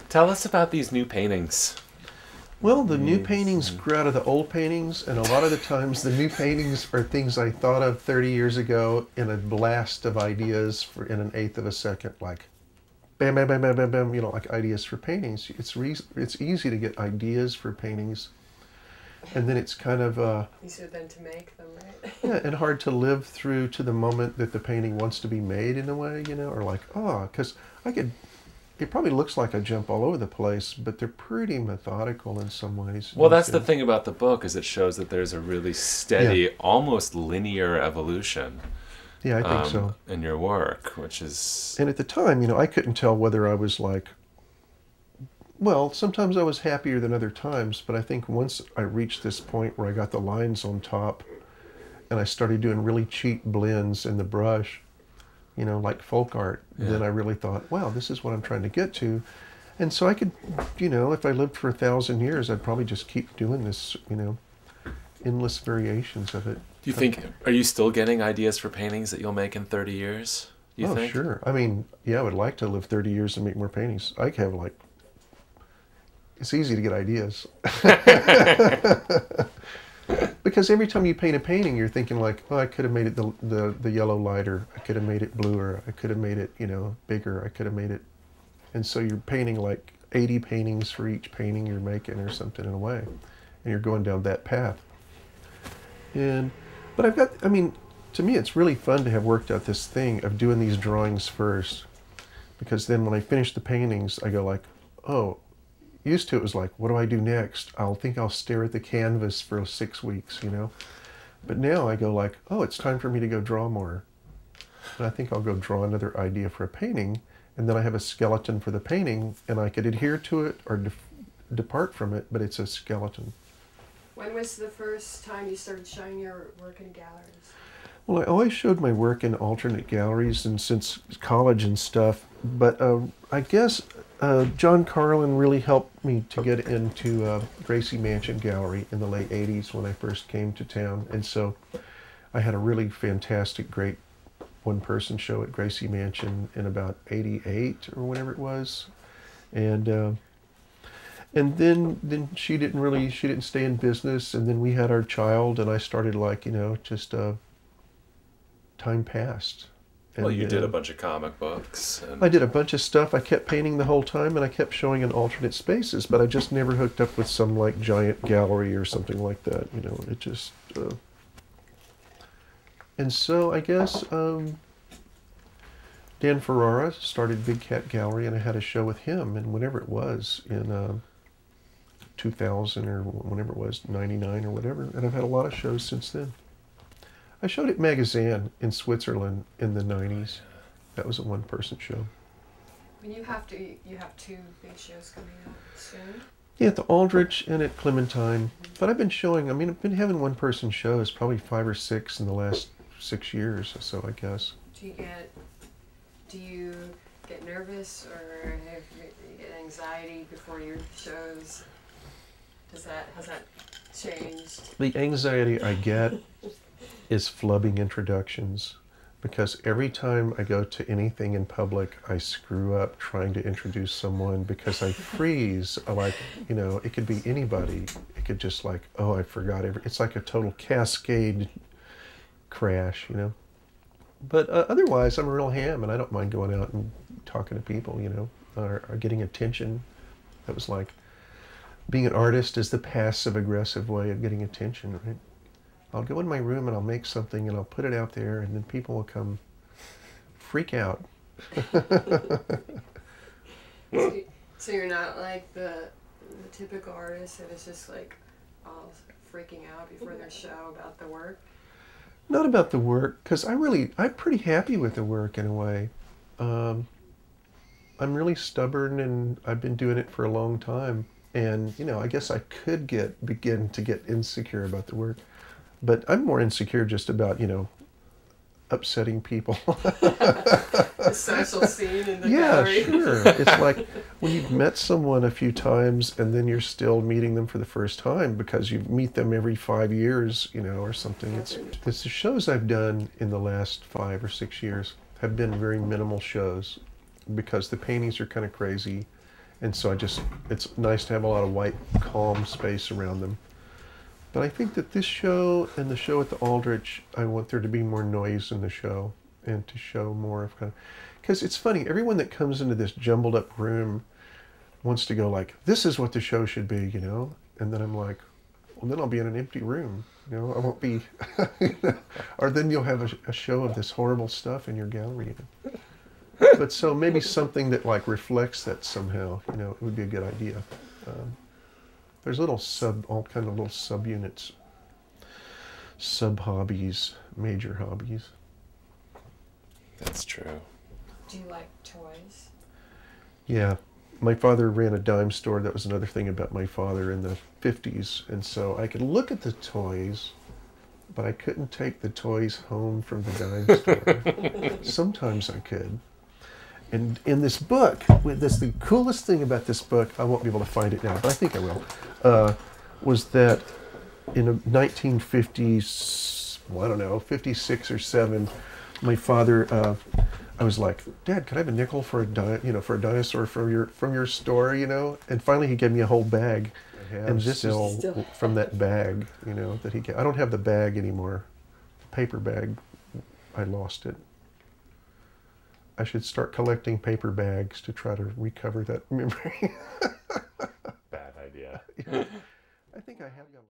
Tell us about these new paintings. Well, the new paintings grew out of the old paintings, and a lot of the times the new paintings are things I thought of 30 years ago in a blast of ideas for in an eighth of a second, like bam, bam, bam, bam, bam, bam, you know, like ideas for paintings. It's easy to get ideas for paintings, and then it's kind of easier than to make them, right? yeah, and hard to live through to the moment that the painting wants to be made in a way, you know, or like, oh, because it probably looks like I jump all over the place, but they're pretty methodical in some ways. Well, that's the thing about the book, is it shows that there's a really steady, almost linear evolution. Yeah, I think so. In your work, which is... And at the time, you know, I couldn't tell whether I was like, well, sometimes I was happier than other times, but I think once I reached this point where I got the lines on top and I started doing really cheap blends in the brush, you know, like folk art, then I really thought, wow, this is what I'm trying to get to. And so I could, you know, if I lived for 1,000 years, I'd probably just keep doing this, you know, endless variations of it. Do you think, are you still getting ideas for paintings that you'll make in 30 years? You think? Sure. I mean, yeah, I would like to live 30 years and make more paintings. I have like, it's easy to get ideas. Because every time you paint a painting, you're thinking like, oh, I could have made it the yellow lighter. I could have made it bluer. I could have made it, you know, bigger. I could have made it. And so you're painting like 80 paintings for each painting you're making or something in a way. And you're going down that path. But I've got, I mean, to me, it's really fun to have worked out this thing of doing these drawings first. Because then when I finish the paintings, I go like, oh, used to it was like, what do I do next? I'll stare at the canvas for 6 weeks, you know. But now I go like, oh, it's time for me to go draw more. And I think I'll go draw another idea for a painting, and then I have a skeleton for the painting, and I could adhere to it or depart from it, but it's a skeleton. When was the first time you started showing your work in galleries? Well, I always showed my work in alternate galleries and since college and stuff, but I guess John Carlin really helped me to get into Gracie Mansion Gallery in the late 80s when I first came to town. And so I had a really fantastic, great one-person show at Gracie Mansion in about 88 or whenever it was. And then she didn't stay in business, and then we had our child, and I started like, you know, just time passed. And, well, you did a bunch of comic books. And... I did a bunch of stuff. I kept painting the whole time, and I kept showing in alternate spaces, but I just never hooked up with some like giant gallery or something like that, you know. It just... And so I guess Dan Ferrara started Big Cat Gallery, and I had a show with him, and whenever it was, in 2000 or whenever it was, 99 or whatever, and I've had a lot of shows since then. I showed at Magazine in Switzerland in the 90s. That was a one-person show. When you have two big shows coming up soon? Yeah, at the Aldrich and at Clementine. But I've been showing, I mean, I've been having one-person shows, probably 5 or 6 in the last 6 years or so, I guess. Do you get nervous or you get anxiety before your shows? Has that changed? The anxiety I get is flubbing introductions, because every time I go to anything in public, I screw up trying to introduce someone because I freeze. Like, you know, it could be anybody. It could just like, oh, I forgot it's like a total cascade crash, you know. But otherwise, I'm a real ham, and I don't mind going out and talking to people, you know, or getting attention. That was like, being an artist is the passive-aggressive way of getting attention, right? I'll go in my room and I'll make something and I'll put it out there, and then people will come freak out. So you're not like the typical artist that is just like all freaking out before their show about the work? Not about the work, because I'm pretty happy with the work in a way. I'm really stubborn, and I've been doing it for a long time. And, you know, I guess I could begin to get insecure about the work. But I'm more insecure just about, you know, upsetting people. The social scene in the gallery. Yeah, sure. It's like when you've met someone a few times and then you're still meeting them for the first time because you meet them every 5 years, you know, or something. It's the shows I've done in the last 5 or 6 years have been very minimal shows because the paintings are kind of crazy And so it's nice to have a lot of white, calm space around them. But I think that this show and the show at the Aldrich, I want there to be more noise in the show and to show more of kind of, because it's funny, everyone that comes into this jumbled up room wants to go like, this is what the show should be, you know? And then I'm like, well, then I'll be in an empty room, you know? I won't be, or then you'll have a show of this horrible stuff in your gallery. But so maybe something that like reflects that somehow, you know, it would be a good idea. There's all kind of little subunits, sub-hobbies, major hobbies. That's true. Do you like toys? Yeah. My father ran a dime store. That was another thing about my father in the 50s. And so I could look at the toys, but I couldn't take the toys home from the dime store. Sometimes I could. And in this book, the coolest thing about this book, I won't be able to find it now, but I think I will, was that in 1950s, well, I don't know, 56 or 7, my father, I was like, Dad, could I have a nickel for a dinosaur from your store, you know? And finally he gave me a whole bag. And this is from that bag, you know, that he gave. I don't have the bag anymore. The paper bag, I lost it. I should start collecting paper bags to try to recover that memory. Bad idea. I think I have got